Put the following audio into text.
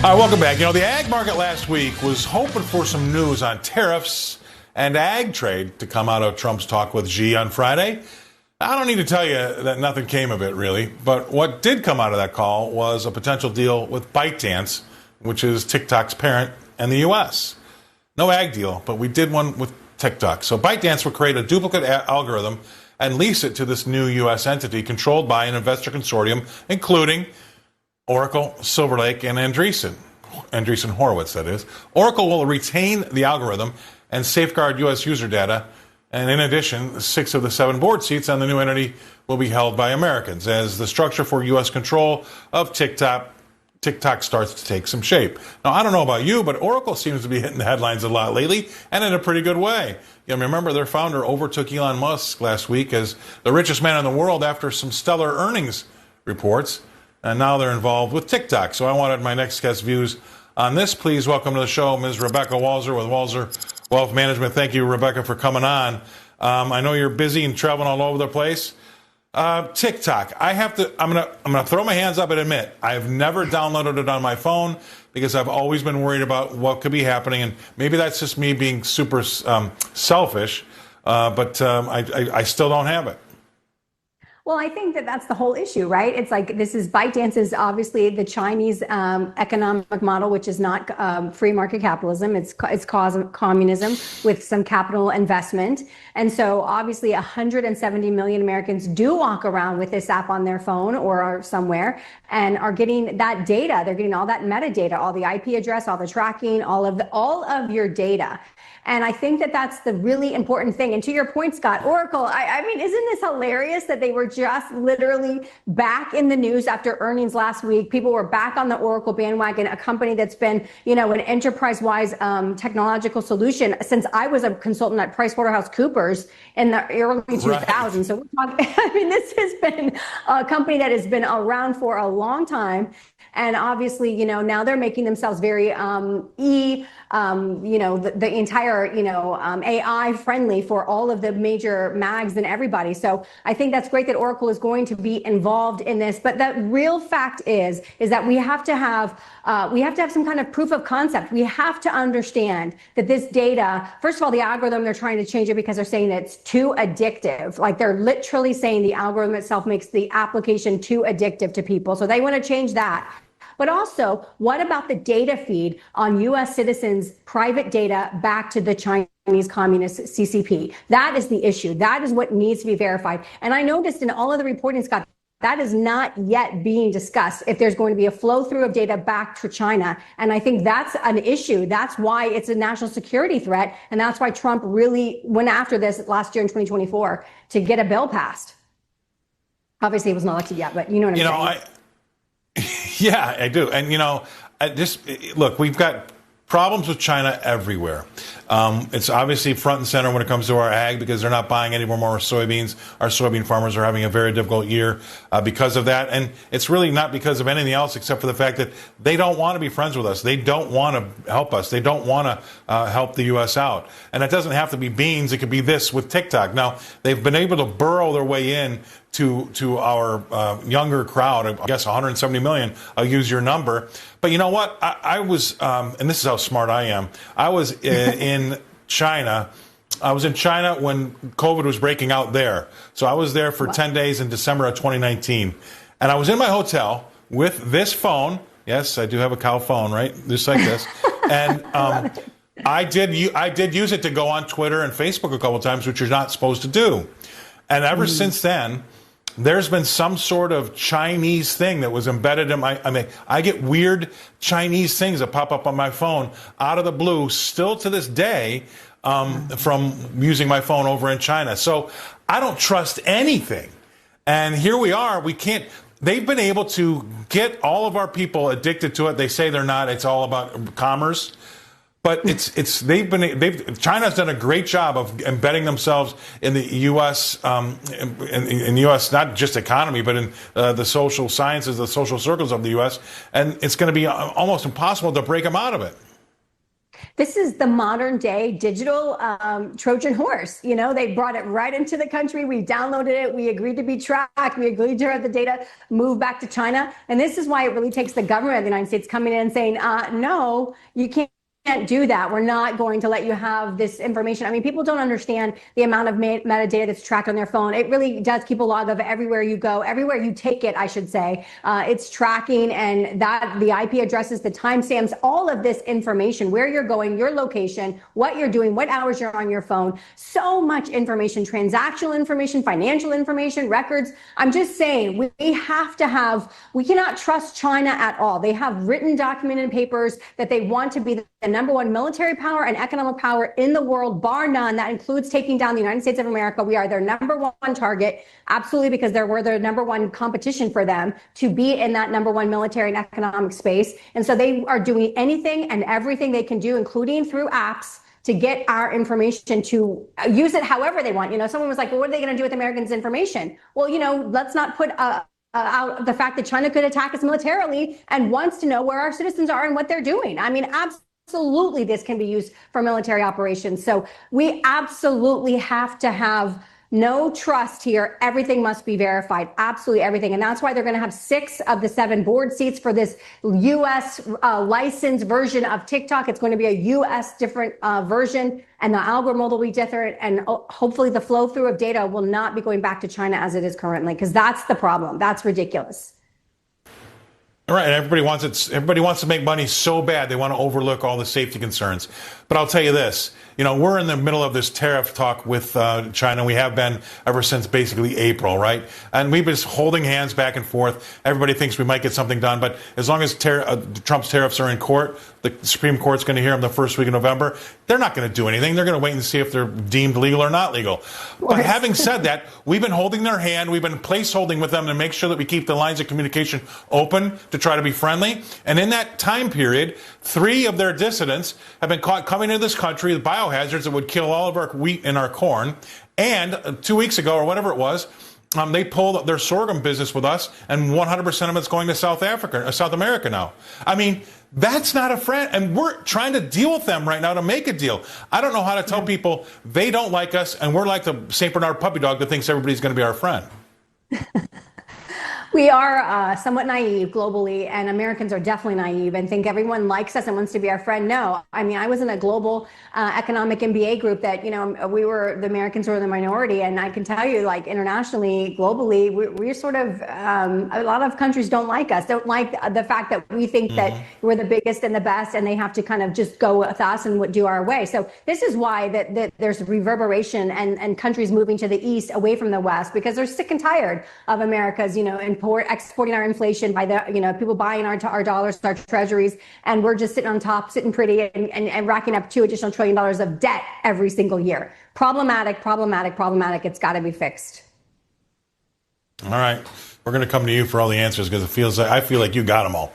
All right, welcome back. The ag market last week was hoping for some news on tariffs and ag trade to come out of Trump's talk with Xi on Friday. I don't need to tell you that nothing came of it, really. But what did come out of that call was a potential deal with ByteDance, which is TikTok's parent, and the U.S. No ag deal, but we did one with TikTok. So ByteDance will create a duplicate algorithm and lease it to this new U.S. entity controlled by an investor consortium, including Oracle, Silver Lake, and Andreessen Horowitz, that is. Oracle will retain the algorithm and safeguard U.S. user data. And in addition, 6 of the 7 board seats on the new entity will be held by Americans as the structure for U.S. control of TikTok starts to take some shape. Now, I don't know about you, but Oracle seems to be hitting the headlines a lot lately, and in a pretty good way. Remember, their founder overtook Elon Musk last week as the richest man in the world after some stellar earnings reports. And now they're involved with TikTok. So I wanted my next guest's views on this. Please welcome to the show Ms. Rebecca Walser with Walser Wealth Management. Thank you, Rebecca, for coming on. I know you're busy and traveling all over the place. TikTok. I'm gonna throw my hands up and admit I've never downloaded it on my phone because I've always been worried about what could be happening, and maybe that's just me being super selfish. But I still don't have it. Well, I think that that's the whole issue, right? It's like this is ByteDance is obviously the Chinese economic model, which is not free market capitalism. It's communism with some capital investment. And so obviously 170 million Americans do walk around with this app on their phone or somewhere and are getting that data. They're getting all that metadata, all the IP address, all the tracking, all of your data. And I think that that's the really important thing. And to your point, Scott, Oracle, I mean, isn't this hilarious that they were just literally back in the news after earnings last week? People were back on the Oracle bandwagon, a company that's been, an enterprise-wise technological solution since I was a consultant at PricewaterhouseCoopers in the early 2000s. Right. So we're talking, this has been a company that has been around for a long time. And obviously, now they're making themselves very the entire, AI friendly for all of the major mags and everybody. So I think that's great that Oracle is going to be involved in this. But the real fact is that we have to have some kind of proof of concept. We have to understand that this data, first of all, the algorithm, they're trying to change it because they're saying that it's too addictive. Like they're literally saying the algorithm itself makes the application too addictive to people. So they want to change that. But also, what about the data feed on U.S. citizens' private data back to the Chinese Communist CCP? That is the issue. That is what needs to be verified. And I noticed in all of the reporting, Scott, that is not yet being discussed if there's going to be a flow through of data back to China. And I think that's an issue. That's why it's a national security threat. And that's why Trump really went after this last year in 2024 to get a bill passed. Obviously, it wasn't elected yet, but you know what I'm saying. Yeah, I do. And, look, we've got problems with China everywhere. It's obviously front and center when it comes to our ag because they're not buying any more soybeans. Our soybean farmers are having a very difficult year because of that. And it's really not because of anything else except for the fact that they don't want to be friends with us. They don't want to help us. They don't want to help the U.S. out. And it doesn't have to be beans. It could be this with TikTok. Now, they've been able to burrow their way in to our younger crowd. I guess 170 million. I'll use your number. But you know what? I was, and this is how smart I am. I was in China. I was in China when COVID was breaking out there. So I was there for 10 days in December of 2019. And I was in my hotel with this phone. Yes, I do have a cow phone, right? Just like this. And I did use it to go on Twitter and Facebook a couple of times, which you're not supposed to do. And ever since then, there's been some sort of Chinese thing that was embedded in I get weird Chinese things that pop up on my phone out of the blue still to this day from using my phone over in China. So I don't trust anything. And here we are. They've been able to get all of our people addicted to it. They say they're not. It's all about commerce. But China's done a great job of embedding themselves in the U.S. In U.S. not just economy, but in the social sciences, the social circles of the U.S. And it's going to be almost impossible to break them out of it. This is the modern day digital Trojan horse. You know, they brought it right into the country. We downloaded it. We agreed to be tracked. We agreed to have the data move back to China. And this is why it really takes the government of the United States coming in and saying, no, you can't do that. We're not going to let you have this information. I mean, people don't understand the amount of metadata that's tracked on their phone. It really does keep a log of everywhere you go, everywhere you take it, I should say. It's tracking, and that the IP addresses, the timestamps, all of this information, where you're going, your location, what you're doing, what hours you're on your phone. So much information, transactional information, financial information, records. I'm just saying, we have to have, we cannot trust China at all. They have written documented papers that they want to be the number one military power and economic power in the world, bar none. That includes taking down the United States of America. We are their number one target, absolutely, because we're their number one competition for them to be in that number one military and economic space. And so they are doing anything and everything they can do, including through apps, to get our information, to use it however they want. You know, someone was like, well, what are they going to do with Americans' information? Well, you know, let's not put out the fact that China could attack us militarily and wants to know where our citizens are and what they're doing. I mean, absolutely, this can be used for military operations. So we absolutely have to have no trust here. Everything must be verified. Absolutely everything. And that's why they're going to have 6 of the 7 board seats for this U.S. Licensed version of TikTok. It's going to be a U.S. different version, and the algorithm will be different. And hopefully the flow through of data will not be going back to China as it is currently, because that's the problem. That's ridiculous. All right, and everybody wants to make money so bad they want to overlook all the safety concerns. But I'll tell you this, you know, we're in the middle of this tariff talk with China. We have been ever since basically April, right? And we've been holding hands back and forth. Everybody thinks we might get something done, but as long as Trump's tariffs are in court, the Supreme Court's going to hear them the first week of November. They're not going to do anything. They're going to wait and see if they're deemed legal or not legal. But having said that, we've been holding their hand. We've been placeholding with them to make sure that we keep the lines of communication open to try to be friendly. And in that time period, 3 of their dissidents have been caught coming into this country with biohazards that would kill all of our wheat and our corn. And 2 weeks ago, or whatever it was, they pulled their sorghum business with us, and 100% of it's going to South America now. I mean, that's not a friend, and we're trying to deal with them right now to make a deal. I don't know how to tell people they don't like us, and we're like the St. Bernard puppy dog that thinks everybody's going to be our friend. We are somewhat naive globally, and Americans are definitely naive and think everyone likes us and wants to be our friend. No, I mean, I was in a global economic MBA group that, you know, the Americans were the minority. And I can tell you, like, internationally, globally, we're sort of, a lot of countries don't like us, don't like the fact that we think that we're the biggest and the best, and they have to kind of just go with us and do our way. So this is why that there's reverberation and countries moving to the east away from the west, because they're sick and tired of America's, you know, exporting our inflation by the, you know, people buying our dollars, our treasuries, and we're just sitting on top, sitting pretty, and racking up $2 additional trillion of debt every single year. Problematic. It's got to be fixed. All right. We're going to come to you for all the answers, because I feel like you got them all.